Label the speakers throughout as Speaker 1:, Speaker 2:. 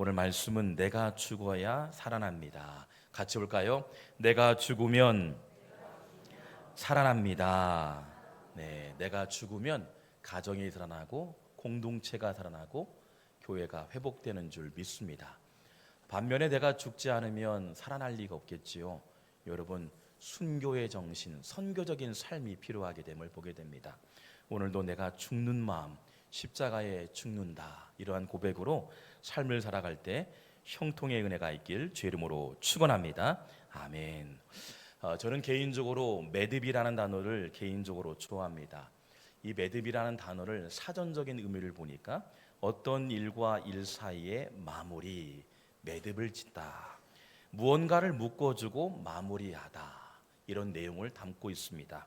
Speaker 1: 오늘 말씀은 내가 죽어야 살아납니다. 같이 볼까요? 내가 죽으면 살아납니다. 네, 내가 죽으면 가정이 살아나고 공동체가 살아나고 교회가 회복되는 줄 믿습니다. 반면에 내가 죽지 않으면 살아날 리가 없겠지요. 여러분, 순교의 정신, 선교적인 삶이 필요하게 됨을 보게 됩니다. 오늘도 내가 죽는 마음, 십자가에 죽는다, 이러한 고백으로 삶을 살아갈 때 형통의 은혜가 있길 주의 이름으로 축원합니다. 아멘. 저는 개인적으로 매듭이라는 단어를 개인적으로 좋아합니다. 이 매듭이라는 단어를 사전적인 의미를 보니까 어떤 일과 일 사이에 마무리, 매듭을 짓다, 무언가를 묶어주고 마무리하다, 이런 내용을 담고 있습니다.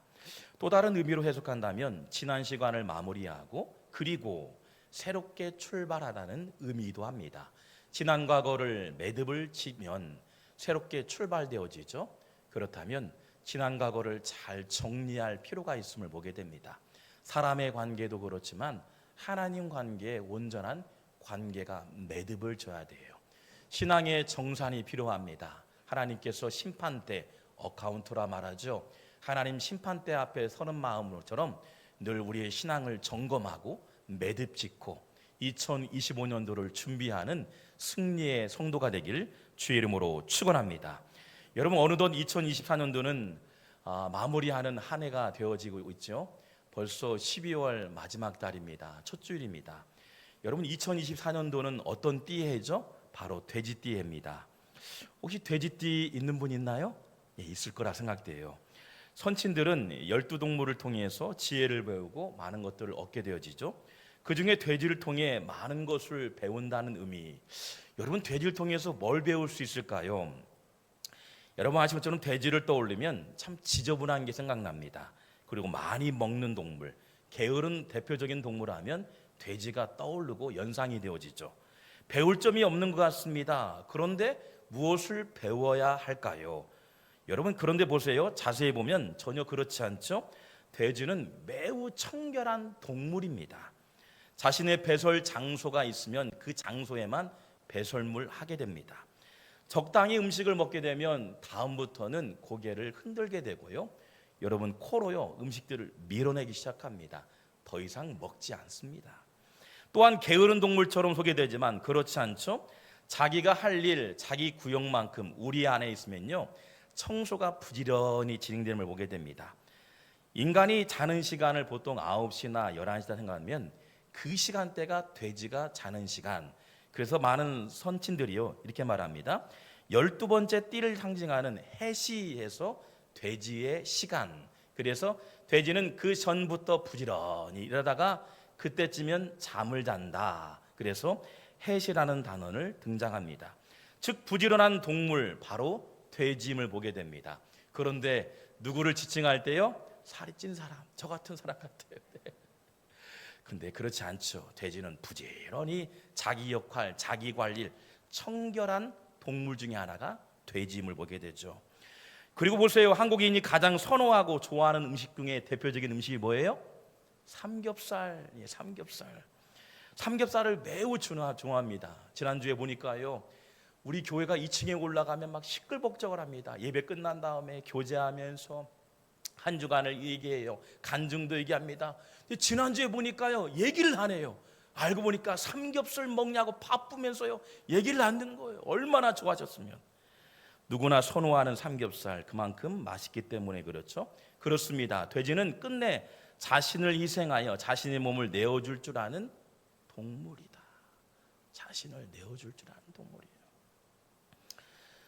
Speaker 1: 또 다른 의미로 해석한다면 지난 시간을 마무리하고 그리고 새롭게 출발하다는 의미이기도 합니다. 지난 과거를 매듭을 지면 새롭게 출발되어지죠. 그렇다면 지난 과거를 잘 정리할 필요가 있음을 보게 됩니다. 사람의 관계도 그렇지만 하나님 관계의 온전한 관계가 매듭을 져야 돼요. 신앙의 정산이 필요합니다. 하나님께서 심판대, 어카운트라 말하죠. 하나님 심판대 앞에 서는 마음으로처럼 늘 우리의 신앙을 점검하고 매듭 짓고 2025년도를 준비하는 승리의 성도가 되길 주의 이름으로 축원합니다. 여러분, 어느덧 2024년도는 마무리하는 한 해가 되어지고 있죠. 벌써 12월 마지막 달입니다. 첫 주일입니다. 여러분, 2024년도는 어떤 띠해죠? 바로 돼지띠해입니다. 혹시 돼지띠 있는 분 있나요? 예, 있을 거라 생각돼요. 선친들은 12동물을 통해서 지혜를 배우고 많은 것들을 얻게 되어지죠. 그 중에 돼지를 통해 많은 것을 배운다는 의미. 여러분, 돼지를 통해서 뭘 배울 수 있을까요? 여러분 아시는 것처럼 돼지를 떠올리면 참 지저분한 게 생각납니다. 그리고 많이 먹는 동물, 게으른 대표적인 동물하면 돼지가 떠오르고 연상이 되어지죠. 배울 점이 없는 것 같습니다. 그런데 무엇을 배워야 할까요? 여러분, 그런데 보세요. 자세히 보면 전혀 그렇지 않죠? 돼지는 매우 청결한 동물입니다. 자신의 배설 장소가 있으면 그 장소에만 배설물 하게 됩니다. 적당히 음식을 먹게 되면 다음부터는 고개를 흔들게 되고요. 여러분, 코로요 음식들을 밀어내기 시작합니다. 더 이상 먹지 않습니다. 또한 게으른 동물처럼 소개되지만 그렇지 않죠? 자기가 할 일, 자기 구역만큼 우리 안에 있으면요, 청소가 부지런히 진행됨을 보게 됩니다. 인간이 자는 시간을 보통 9시나 11시다 생각하면 그 시간대가 돼지가 자는 시간. 그래서 많은 선친들이요 이렇게 말합니다. 12번째 띠를 상징하는 해시에서 돼지의 시간. 그래서 돼지는 그 전부터 부지런히 일하다가 그때쯤이면 잠을 잔다. 그래서 해시라는 단어를 등장합니다. 즉 부지런한 동물, 바로 돼지임을 보게 됩니다. 그런데 누구를 지칭할 때요? 살이 찐 사람, 저 같은 사람 같아요. 근데 그렇지 않죠. 돼지는 부지런히 자기 역할, 자기 관리를 청결한 동물 중에 하나가 돼지임을 보게 되죠. 그리고 보세요. 한국인이 가장 선호하고 좋아하는 음식 중에 대표적인 음식이 뭐예요? 삼겹살. 예, 삼겹살. 삼겹살을 매우 좋아합니다. 지난주에 보니까요, 우리 교회가 2층에 올라가면 막 시끌벅적을 합니다. 예배 끝난 다음에 교제하면서 한 주간을 얘기해요. 간증도 얘기합니다. 근데 지난주에 보니까요, 얘기를 안 해요. 알고 보니까 삼겹살 먹냐고 바쁘면서요, 얘기를 안 듣는 거예요. 얼마나 좋아하셨으면. 누구나 선호하는 삼겹살, 그만큼 맛있기 때문에 그렇죠. 그렇습니다. 돼지는 끝내 자신을 희생하여 자신의 몸을 내어줄 줄 아는 동물이다. 자신을 내어줄 줄 아는 동물이에요.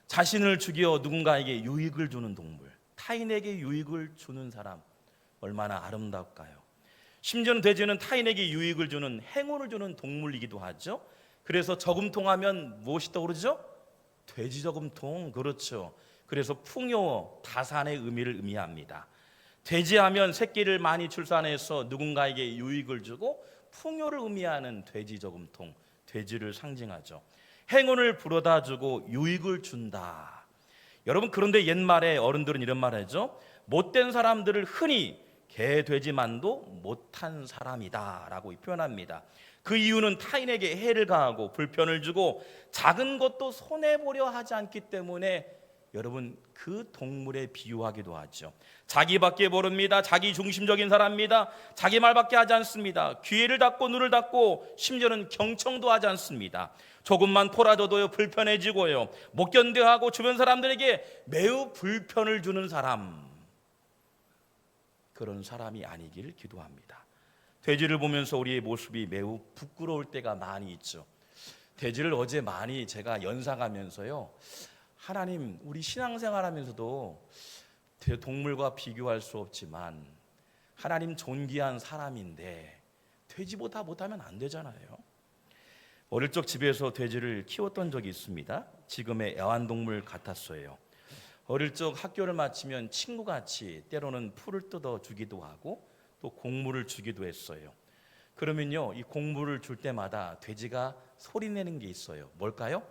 Speaker 1: 자신을 죽여 누군가에게 유익을 주는 동물, 타인에게 유익을 주는 사람, 얼마나 아름다울까요? 심지어는 돼지는 타인에게 유익을 주는, 행운을 주는 동물이기도 하죠. 그래서 저금통하면 무엇이 떠오르죠? 돼지 저금통. 그렇죠. 그래서 풍요, 다산의 의미를 의미합니다. 돼지하면 새끼를 많이 출산해서 누군가에게 유익을 주고 풍요를 의미하는 돼지 저금통, 돼지를 상징하죠. 행운을 불어다 주고 유익을 준다. 여러분, 그런데 옛말에 어른들은 이런 말 하죠. 못된 사람들을 흔히 개, 돼지만도 못한 사람이다 라고 표현합니다. 그 이유는 타인에게 해를 가하고 불편을 주고 작은 것도 손해보려 하지 않기 때문에 여러분 그 동물에 비유하기도 하죠. 자기밖에 모릅니다. 자기 중심적인 사람입니다. 자기 말밖에 하지 않습니다. 귀를 닫고 눈을 닫고 심지어는 경청도 하지 않습니다. 조금만 토라져도요 불편해지고요 못 견뎌하고 주변 사람들에게 매우 불편을 주는 사람, 그런 사람이 아니길 기도합니다. 돼지를 보면서 우리의 모습이 매우 부끄러울 때가 많이 있죠. 돼지를 어제 많이 제가 연상하면서요, 하나님, 우리 신앙생활하면서도 동물과 비교할 수 없지만 하나님 존귀한 사람인데 돼지보다 못하면 안 되잖아요. 어릴 적 집에서 돼지를 키웠던 적이 있습니다. 지금의 애완동물 같았어요. 어릴 적 학교를 마치면 친구같이 때로는 풀을 뜯어 주기도 하고 또 곡물을 주기도 했어요. 그러면요, 이 곡물을 줄 때마다 돼지가 소리내는 게 있어요. 뭘까요?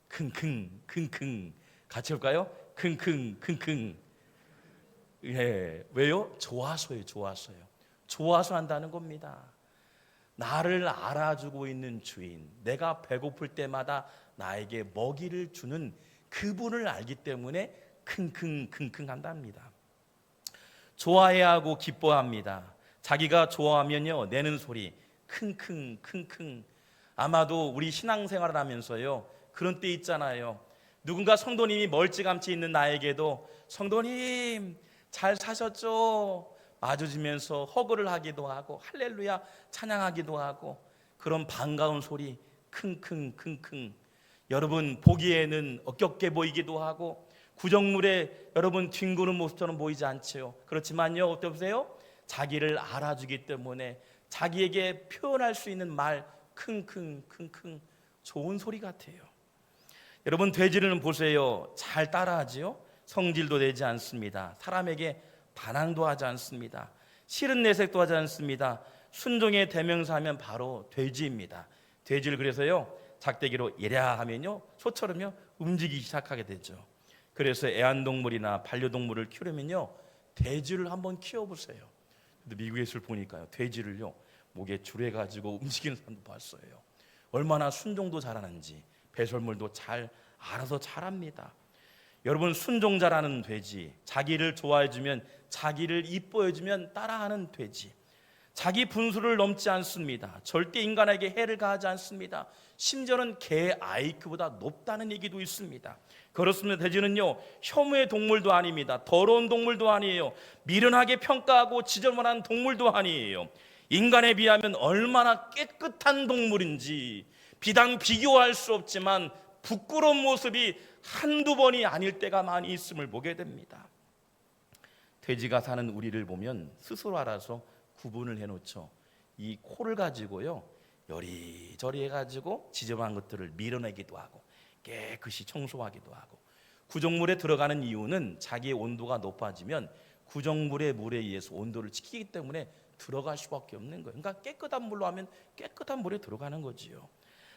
Speaker 1: 킁킁 킁킁. 같이 할까요? 킁킁 킁킁. 예, 왜요? 좋아서요. 좋아서 한다는 겁니다. 나를 알아주고 있는 주인, 내가 배고플 때마다 나에게 먹이를 주는 그분을 알기 때문에 킁킁 킁킁 한답니다. 좋아해야 하고 기뻐합니다. 자기가 좋아하면요 내는 소리 킁킁 킁킁. 아마도 우리 신앙생활을 하면서요 그런 때 있잖아요. 누군가 성도님이 멀찌감치 있는 나에게도 성도님 잘 사셨죠? 마주치면서 허그를 하기도 하고 할렐루야 찬양하기도 하고 그런 반가운 소리 킁킁 킁킁. 여러분 보기에는 억겹게 보이기도 하고 구정물에 여러분 뒹구는 모습처럼 보이지 않죠. 그렇지만요 어떠세요? 자기를 알아주기 때문에 자기에게 표현할 수 있는 말 킁킁 킁킁 좋은 소리 같아요. 여러분 돼지는 보세요. 잘 따라하지요. 성질도 내지 않습니다. 사람에게 반항도 하지 않습니다. 싫은 내색도 하지 않습니다. 순종의 대명사하면 바로 돼지입니다. 돼지를 그래서요 작대기로 이랴 하면요 소처럼요 움직이기 시작하게 되죠. 그래서 애완동물이나 반려동물을 키우려면요 돼지를 한번 키워보세요. 근데 미국에서 보니까요 돼지를요 목에 줄여가지고 움직이는 사람도 봤어요. 얼마나 순종도 잘하는지 배설물도 잘 알아서 잘합니다. 여러분 순종자라는 돼지, 자기를 좋아해주면 자기를 이뻐해주면 따라하는 돼지, 자기 분수를 넘지 않습니다. 절대 인간에게 해를 가하지 않습니다. 심지어는 개 IQ보다 높다는 얘기도 있습니다. 그렇습니다. 돼지는요 혐오의 동물도 아닙니다. 더러운 동물도 아니에요. 미련하게 평가하고 지저분한 동물도 아니에요. 인간에 비하면 얼마나 깨끗한 동물인지 비단 비교할 수 없지만 부끄러운 모습이 한두 번이 아닐 때가 많이 있음을 보게 됩니다. 돼지가 사는 우리를 보면 스스로 알아서 구분을 해놓죠. 이 코를 가지고요 여리저리 해가지고 지저분한 것들을 밀어내기도 하고 깨끗이 청소하기도 하고, 구정물에 들어가는 이유는 자기의 온도가 높아지면 구정물의 물에 의해서 온도를 지키기 때문에 들어갈 수밖에 없는 거예요. 그러니까 깨끗한 물로 하면 깨끗한 물에 들어가는 거지요.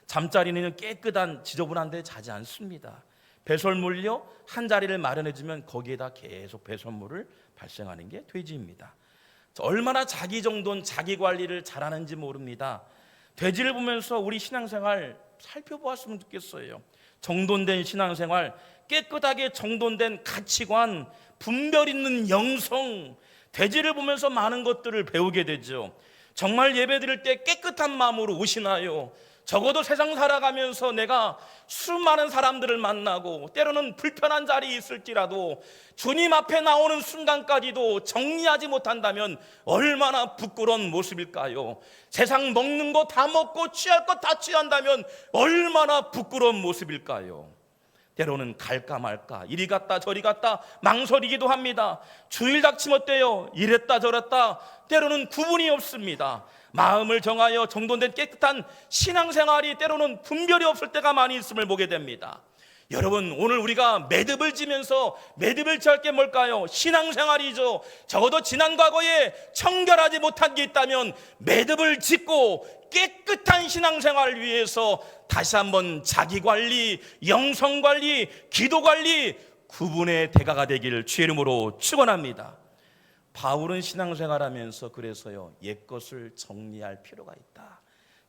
Speaker 1: 잠자리는 깨끗한 지저분한 데 자지 않습니다. 배설물요 한 자리를 마련해주면 거기에다 계속 배설물을 발생하는 게 돼지입니다. 얼마나 자기 정돈 자기 관리를 잘하는지 모릅니다. 돼지를 보면서 우리 신앙생활 살펴보았으면 좋겠어요. 정돈된 신앙생활, 깨끗하게 정돈된 가치관, 분별 있는 영성, 돼지를 보면서 많은 것들을 배우게 되죠. 정말 예배드릴 때 깨끗한 마음으로 오시나요? 적어도 세상 살아가면서 내가 수많은 사람들을 만나고 때로는 불편한 자리에 있을지라도 주님 앞에 나오는 순간까지도 정리하지 못한다면 얼마나 부끄러운 모습일까요? 세상 먹는 거 다 먹고 취할 거 다 취한다면 얼마나 부끄러운 모습일까요? 때로는 갈까 말까 이리 갔다 저리 갔다 망설이기도 합니다. 주일 닥치면 어때요? 이랬다 저랬다 때로는 구분이 없습니다. 마음을 정하여 정돈된 깨끗한 신앙생활이 때로는 분별이 없을 때가 많이 있음을 보게 됩니다. 여러분 오늘 우리가 매듭을 지면서 매듭을 지을 게 뭘까요? 신앙생활이죠. 적어도 지난 과거에 청결하지 못한 게 있다면 매듭을 짓고 깨끗한 신앙생활을 위해서 다시 한번 자기관리, 영성관리, 기도관리 구분의 대가가 되기를 주의 이름으로 축원합니다. 바울은 신앙생활하면서 그래서요 옛것을 정리할 필요가 있다.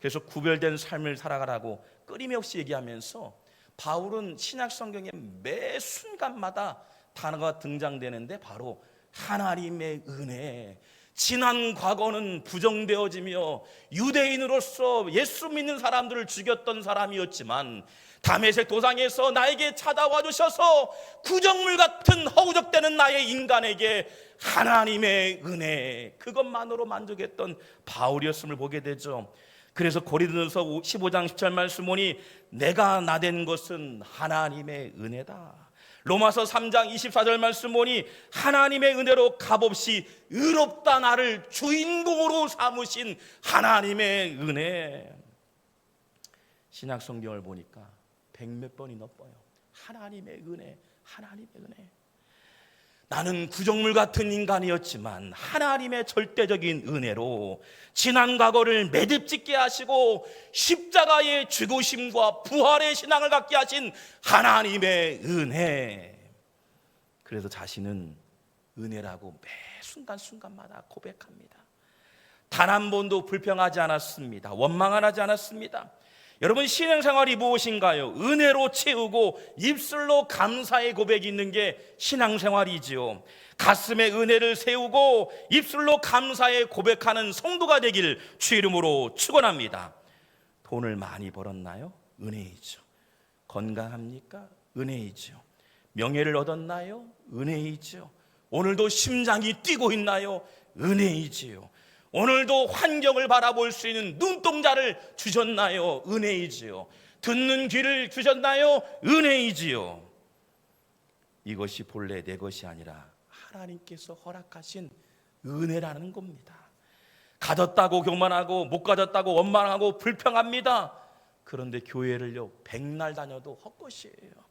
Speaker 1: 그래서 구별된 삶을 살아가라고 끊임없이 얘기하면서 바울은 신약 성경의 매 순간마다 단어가 등장되는데 바로 하나님의 은혜. 지난 과거는 부정되어지며 유대인으로서 예수 믿는 사람들을 죽였던 사람이었지만 다메섹 도상에서 나에게 찾아와 주셔서 구정물 같은 허우적대는 나의 인간에게 하나님의 은혜, 그것만으로 만족했던 바울이었음을 보게 되죠. 그래서 고린도전서 15장 10절 말씀 보니 내가 나된 것은 하나님의 은혜다. 로마서 3장 24절 말씀 보니 하나님의 은혜로 값없이 의롭다 나를 주인공으로 삼으신 하나님의 은혜. 신약 성경을 보니까 백몇 번이 넘어요. 하나님의 은혜, 하나님의 은혜. 나는 구정물 같은 인간이었지만 하나님의 절대적인 은혜로 지난 과거를 매듭짓게 하시고 십자가의 죽으심과 부활의 신앙을 갖게 하신 하나님의 은혜. 그래서 자신은 은혜라고 매 순간순간마다 고백합니다. 단 한 번도 불평하지 않았습니다. 원망하지 않았습니다. 여러분, 신앙생활이 무엇인가요? 은혜로 채우고 입술로 감사의 고백이 있는 게 신앙생활이지요. 가슴에 은혜를 세우고 입술로 감사의 고백하는 성도가 되길 주 이름으로 축원합니다. 돈을 많이 벌었나요? 은혜이죠. 건강합니까? 은혜이죠. 명예를 얻었나요? 은혜이죠. 오늘도 심장이 뛰고 있나요? 은혜이지요. 오늘도 환경을 바라볼 수 있는 눈동자를 주셨나요? 은혜이지요. 듣는 귀를 주셨나요? 은혜이지요. 이것이 본래 내 것이 아니라 하나님께서 허락하신 은혜라는 겁니다. 가졌다고 교만하고 못 가졌다고 원망하고 불평합니다. 그런데 교회를요 백날 다녀도 헛것이에요.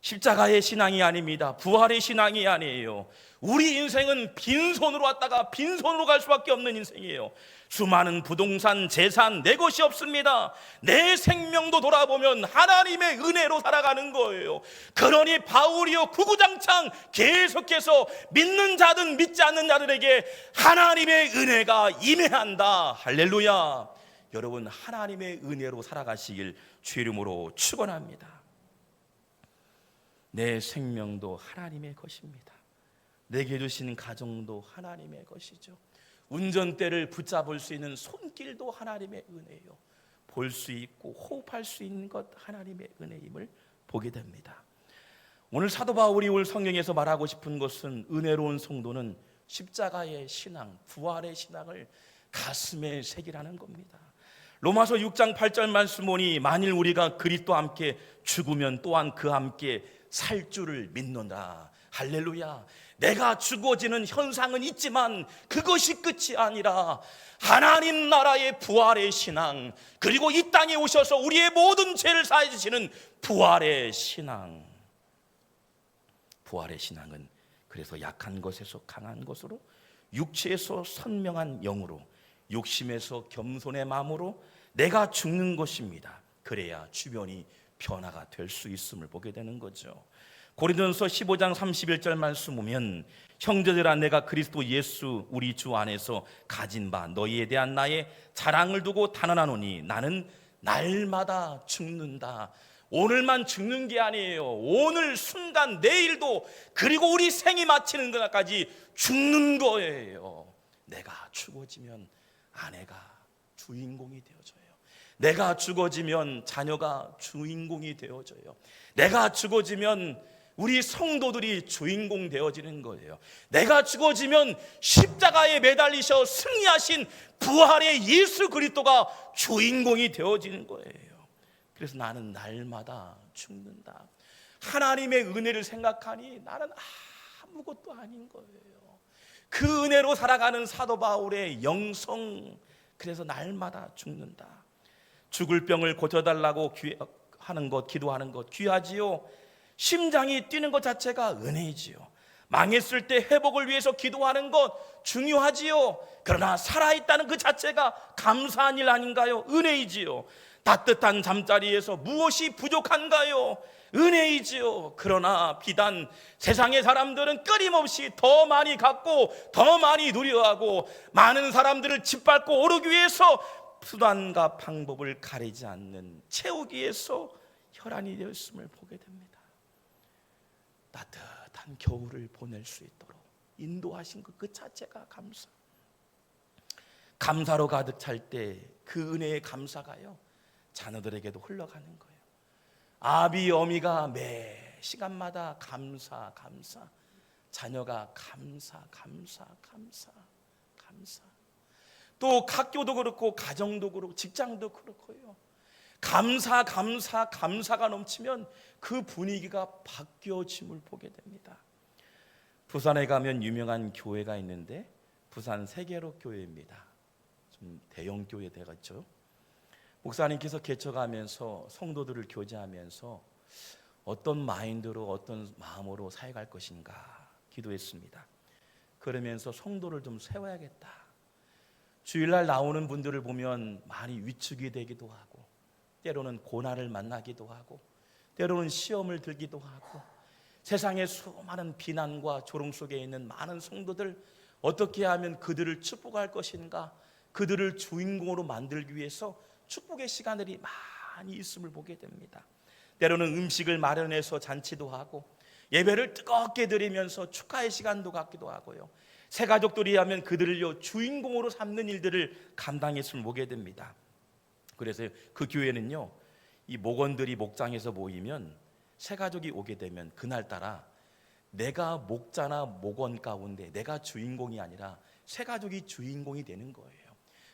Speaker 1: 십자가의 신앙이 아닙니다. 부활의 신앙이 아니에요. 우리 인생은 빈손으로 왔다가 빈손으로 갈 수밖에 없는 인생이에요. 수많은 부동산, 재산, 내 것이 없습니다. 내 생명도 돌아보면 하나님의 은혜로 살아가는 거예요. 그러니 바울이요 구구장창 계속해서 믿는 자든 믿지 않는 자들에게 하나님의 은혜가 임해한다. 할렐루야. 여러분, 하나님의 은혜로 살아가시길 주 이름으로 축원합니다. 내 생명도 하나님의 것입니다. 내게 주신 가정도 하나님의 것이죠. 운전대를 붙잡을 수 있는 손길도 하나님의 은혜요. 볼 수 있고 호흡할 수 있는 것 하나님의 은혜임을 보게 됩니다. 오늘 사도 바울이 올 성경에서 말하고 싶은 것은 은혜로운 성도는 십자가의 신앙, 부활의 신앙을 가슴에 새기라는 겁니다. 로마서 6장 8절 말씀 보니 만일 우리가 그리스도와 함께 죽으면 또한 그와 함께 살 줄을 믿는다. 할렐루야. 내가 죽어지는 현상은 있지만 그것이 끝이 아니라 하나님 나라의 부활의 신앙, 그리고 이 땅에 오셔서 우리의 모든 죄를 사해 주시는 부활의 신앙. 부활의 신앙은 그래서 약한 것에서 강한 것으로, 육체에서 선명한 영으로, 욕심에서 겸손의 마음으로 내가 죽는 것입니다. 그래야 주변이 변화가 될 수 있음을 보게 되는 거죠. 고린도전서 15장 31절 말씀 보면 형제들아 내가 그리스도 예수 우리 주 안에서 가진 바 너희에 대한 나의 자랑을 두고 단언하노니 나는 날마다 죽는다. 오늘만 죽는 게 아니에요. 오늘 순간 내일도, 그리고 우리 생이 마치는 것까지 죽는 거예요. 내가 죽어지면 아내가 주인공이 되어져요. 내가 죽어지면 자녀가 주인공이 되어져요. 내가 죽어지면 우리 성도들이 주인공 되어지는 거예요. 내가 죽어지면 십자가에 매달리셔 승리하신 부활의 예수 그리스도가 주인공이 되어지는 거예요. 그래서 나는 날마다 죽는다. 하나님의 은혜를 생각하니 나는 아무것도 아닌 거예요. 그 은혜로 살아가는 사도 바울의 영성, 그래서 날마다 죽는다. 죽을 병을 고쳐달라고 하는 것, 기도하는 것 귀하지요. 심장이 뛰는 것 자체가 은혜이지요. 망했을 때 회복을 위해서 기도하는 것 중요하지요. 그러나 살아있다는 그 자체가 감사한 일 아닌가요? 은혜이지요. 따뜻한 잠자리에서 무엇이 부족한가요? 은혜이지요. 그러나 비단 세상의 사람들은 끊임없이 더 많이 갖고 더 많이 누려하고 많은 사람들을 짓밟고 오르기 위해서 수단과 방법을 가리지 않는 채우기 위해서 혈안이 되었음을 보게 됩니다. 따뜻한 겨울을 보낼 수 있도록 인도하신 것 그 자체가 감사로 가득 찰 때 그 은혜의 감사가요 자녀들에게도 흘러가는 거예요. 아비 어미가 매 시간마다 감사 자녀가 감사 또 학교도 그렇고 가정도 그렇고 직장도 그렇고요. 감사가 넘치면 그 분위기가 바뀌어짐을 보게 됩니다. 부산에 가면 유명한 교회가 있는데 부산 세계로 교회입니다. 좀 대형 교회 되겠죠. 목사님께서 개척하면서 성도들을 교제하면서 어떤 마인드로 어떤 마음으로 사역할 것인가 기도했습니다. 그러면서 성도를 좀 세워야겠다. 주일날 나오는 분들을 보면 많이 위축이 되기도 하고 때로는 고난을 만나기도 하고 때로는 시험을 들기도 하고 세상의 수많은 비난과 조롱 속에 있는 많은 성도들 어떻게 하면 그들을 축복할 것인가 그들을 주인공으로 만들기 위해서 축복의 시간들이 많이 있음을 보게 됩니다. 때로는 음식을 마련해서 잔치도 하고 예배를 뜨겁게 드리면서 축하의 시간도 갖기도 하고요. 새 가족들이 하면 그들을요 주인공으로 삼는 일들을 감당했음을 보게 됩니다. 그래서 그 교회는요 이 목원들이 목장에서 모이면 새 가족이 오게 되면 그날따라 내가 목자나 목원 가운데 내가 주인공이 아니라 새 가족이 주인공이 되는 거예요.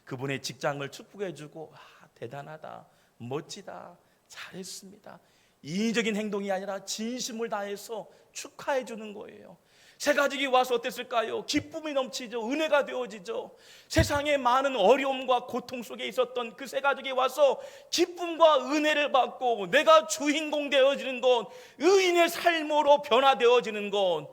Speaker 1: 그분의 직장을 축복해주고 대단하다 멋지다 잘했습니다 인위적인 행동이 아니라 진심을 다해서 축하해 주는 거예요. 새 가족이 와서 어땠을까요? 기쁨이 넘치죠. 은혜가 되어지죠. 세상의 많은 어려움과 고통 속에 있었던 그 새 가족이 와서 기쁨과 은혜를 받고 내가 주인공 되어지는 것, 의인의 삶으로 변화되어지는 것.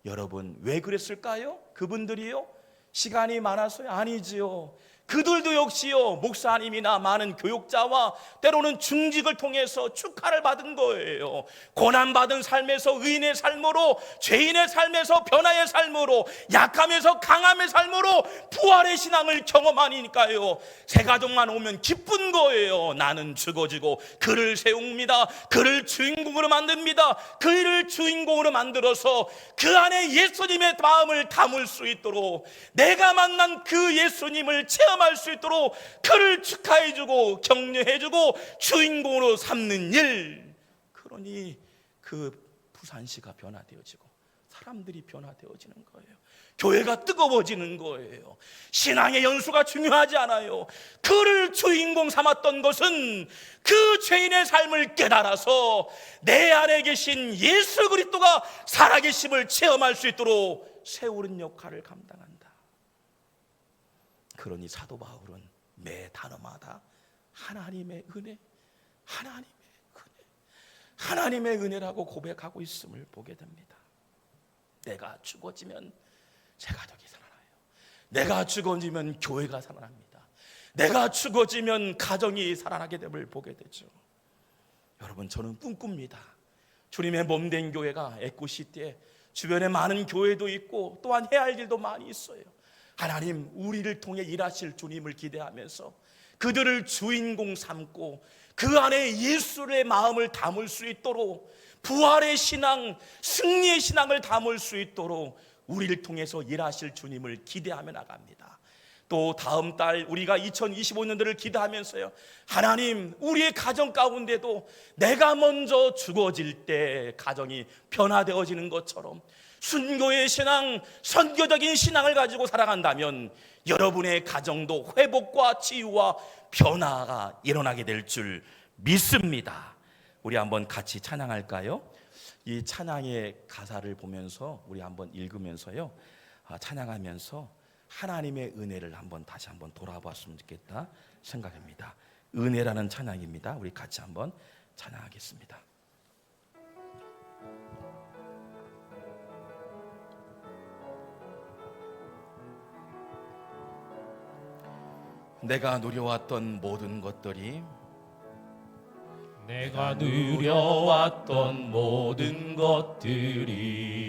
Speaker 1: 여러분 왜 그랬을까요? 그분들이요? 시간이 많아서요? 아니지요. 그들도 역시요 목사님이나 많은 교육자와 때로는 중직을 통해서 축하를 받은 거예요. 고난받은 삶에서 의인의 삶으로 죄인의 삶에서 변화의 삶으로 약함에서 강함의 삶으로 부활의 신앙을 경험하니까요 새 가족만 오면 기쁜 거예요. 나는 죽어지고 그를 세웁니다. 그를 주인공으로 만듭니다. 그를 주인공으로 만들어서 그 안에 예수님의 마음을 담을 수 있도록 내가 만난 그 예수님을 체험할 수 있도록 그를 축하해주고 격려해주고 주인공으로 삼는 일. 그러니 그 부산시가 변화되어지고 사람들이 변화되어지는 거예요. 교회가 뜨거워지는 거예요. 신앙의 연수가 중요하지 않아요. 그를 주인공 삼았던 것은 그 죄인의 삶을 깨달아서 내 안에 계신 예수 그리스도가 살아계심을 체험할 수 있도록 세우는 역할을 감당한다. 그러니 사도 바울은 매 단어마다 하나님의 은혜, 하나님의 은혜라고 고백하고 있음을 보게 됩니다. 내가 죽어지면 새 가족이 살아나요. 내가 죽어지면 교회가 살아납니다. 내가 죽어지면 가정이 살아나게 됨을 보게 되죠. 여러분 저는 꿈꿉니다. 주님의 몸된 교회가 에코시티에 주변에 많은 교회도 있고 또한 해야 할 일도 많이 있어요. 하나님 우리를 통해 일하실 주님을 기대하면서 그들을 주인공 삼고 그 안에 예수의 마음을 담을 수 있도록 부활의 신앙, 승리의 신앙을 담을 수 있도록 우리를 통해서 일하실 주님을 기대하며 나갑니다. 또 다음 달 우리가 2025년도를 기대하면서요 하나님 우리의 가정 가운데도 내가 먼저 죽어질 때 가정이 변화되어지는 것처럼 순교의 신앙, 선교적인 신앙을 가지고 살아간다면 여러분의 가정도 회복과 치유와 변화가 일어나게 될 줄 믿습니다. 우리 한번 같이 찬양할까요? 이 찬양의 가사를 보면서 우리 한번 읽으면서요 찬양하면서 하나님의 은혜를 다시 한번 돌아봤으면 좋겠다 생각합니다. 은혜라는 찬양입니다. 우리 같이 한번 찬양하겠습니다. 내가 누려왔던 모든 것들이
Speaker 2: 내가 누려왔던 모든 것들이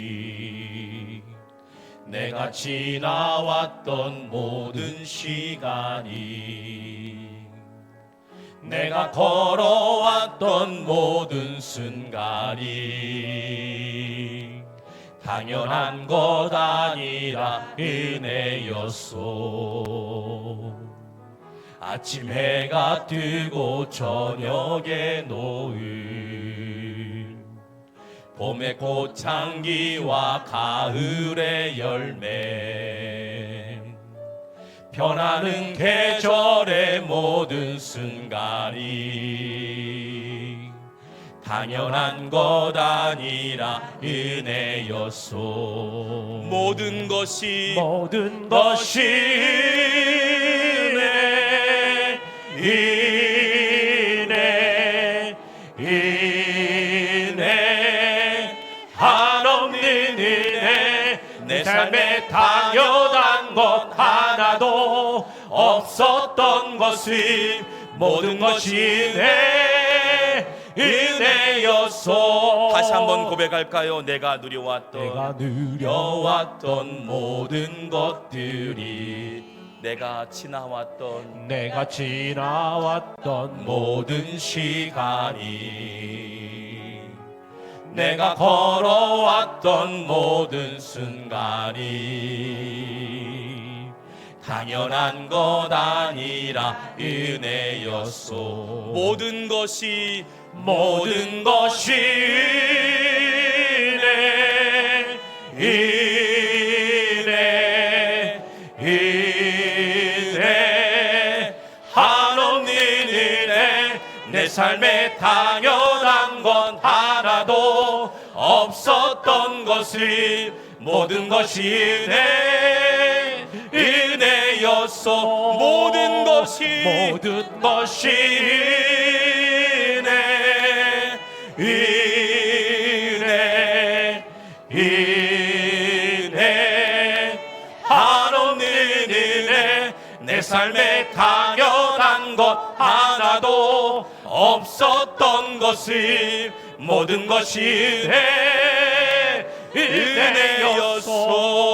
Speaker 2: 내가 지나왔던 모든 시간이 내가 걸어왔던 모든 순간이 당연한 것 아니라 은혜였소. 아침 해가 뜨고 저녁에 노을, 봄의 꽃향기와 가을의 열매, 변하는 계절의 모든 순간이 당연한 것 아니라 은혜였소.
Speaker 1: 모든 것이
Speaker 2: 은혜 한없는 은혜. 내 삶에 당연한 것 하나도 없었던 것을 모든 것이 내 은혜였소.
Speaker 1: 다시 한번 고백할까요? 내가 누려왔던
Speaker 2: 누려왔던 모든 것들이
Speaker 1: 내가 지나왔던
Speaker 2: 모든 시간이 내가 걸어왔던 모든 순간이 당연한 것 아니라 은혜였소.
Speaker 1: 모든 것이
Speaker 2: 은혜 한없는 은혜. 내 삶에 당연한 건 하나도 없었던 것을 모든 것이 은혜였소.
Speaker 1: 모든 것이
Speaker 2: 은혜 한없는 은혜. 내 삶에 당연한 것 하나도 없었던 것을 모든 것이 은혜였소.